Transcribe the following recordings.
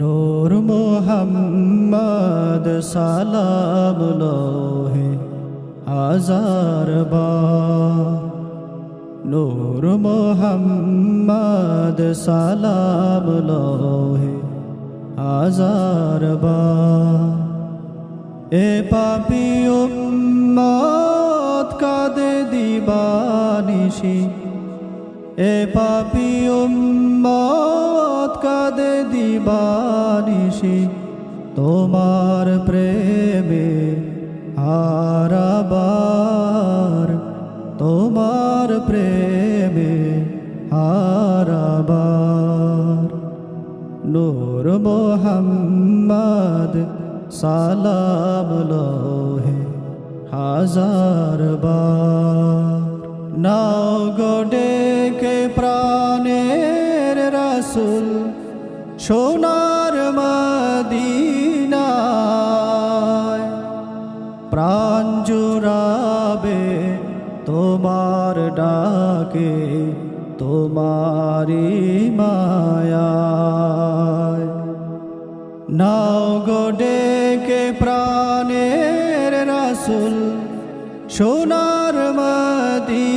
নূর মোহাম্মদ সালাম লোহে হাজার বার। নূর মোহাম্মদ সালাম লোহে হাজার বার। এ পাপী উম্মত কাঁদে দিবানিশি, এ পাপী উম্মত কাঁদে দিবানিশি, তোমার প্রেমে হারাবার, তোমার প্রেমে হারাবার। নূর মোহাম্মদ সালাম লোহে হাজার বার। নাও গো ডেকে প্রাণের রাসূল সোনার মদিনায়, প্রাণ জুড়াবে তোমার ডাকে, তোমারি মায়ায়। নাও গো ডেকে প্রাণের রাসূল সোনার মদিনায়,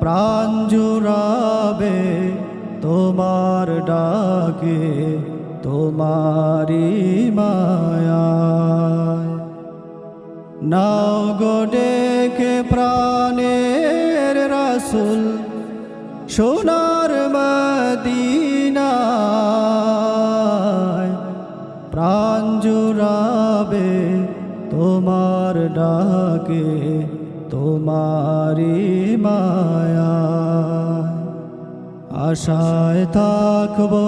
প্রাণ জুড়াবে তোমার ডাকে, তোমারি মায়ায়। নাও গো ডেকে প্রাণের রাসূল সোনার মদিনায়, প্রাণ জুড়াবে তোমার ডাকে, তোমারি মায়ায়। আশায় থাকবো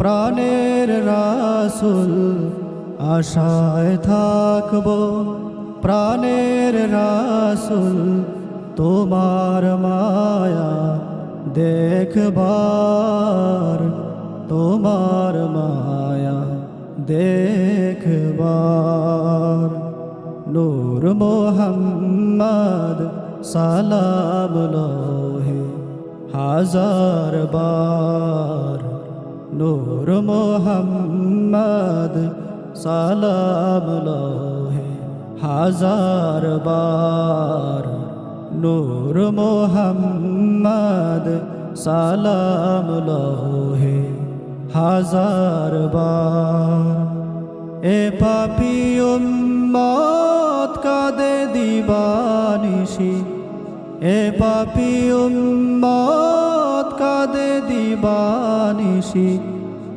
প্রাণের রাসূল, আশায় থাকবো প্রাণের রাসূল, তোমার মায়া দেখবার, তোমার মায়া দেখবার। নূর মোহাম্মদ সালাম লোহে হাজার বার। নূর মোহাম্মদ সালাম লোহে হাজার বার। নূর মোহাম্মদ সালাম লোহে হাজার বার। এ পাপী উম্মত কাঁদে দিবানিশি, এ পাপী উম্মত কাঁদে দিবানিশি,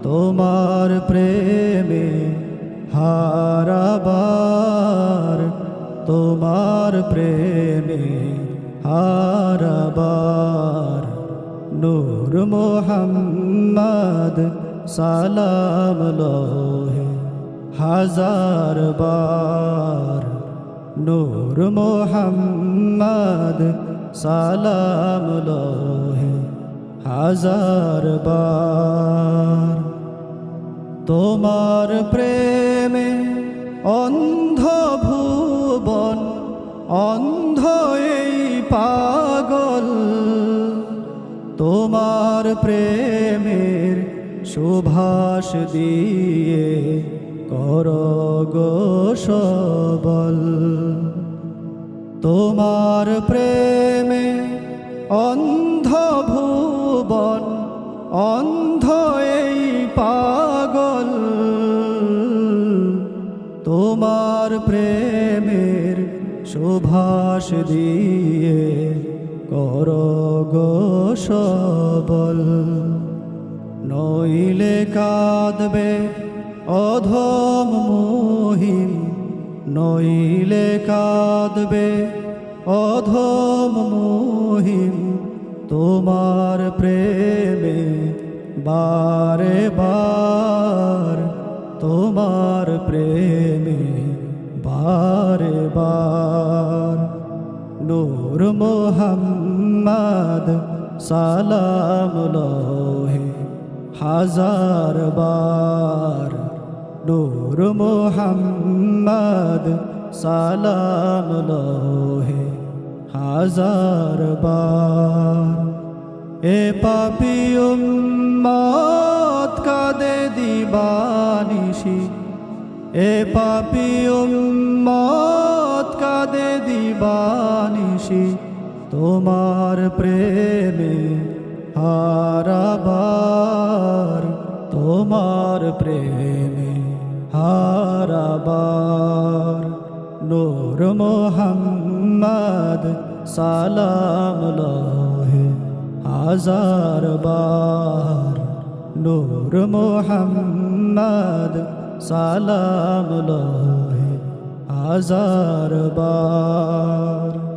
তোমার প্রেমে হারাবার, তোমার প্রেমে হারাবার। নূর মোহাম্মদ সালাম লোহে হাজার বার। নূর মোহাম্মদ সালাম লোহে হাজার বার। তোমার প্রেমে অন্ধ ভুবন, অন্ধ এই পাগল, তোমার প্রেমের সুভাষ দিয়ে করো গো সবল। তোমার প্রেমে অন্ধ ভুবন, অন্ধ এই পাগল, তোমার প্রেমের সুভাষ দিয়ে করো গো সবল। নইলে কাঁদবে অধম মুহিম, নইলে কাঁদবে অধম মুহিম, তোমার প্রেমে বারে বার, তোমার প্রেমে বারে বার। নূর মোহাম্মদ সালাম লোহে হাজার বার। নূর মোহাম্মদ সালাম লোহে হাজার বার। এ পাপী উম্মত কাঁদে দিবানিশি এ পাপী উম্মত কাঁদে দিবানিশি তোমার প্রেমে হারাবার তোমার প্রেমে হারাবার নূর মোহাম্মদ সালাম লহে হাজার বার নূর মোহাম্মদ সালাম লহে হাজার বার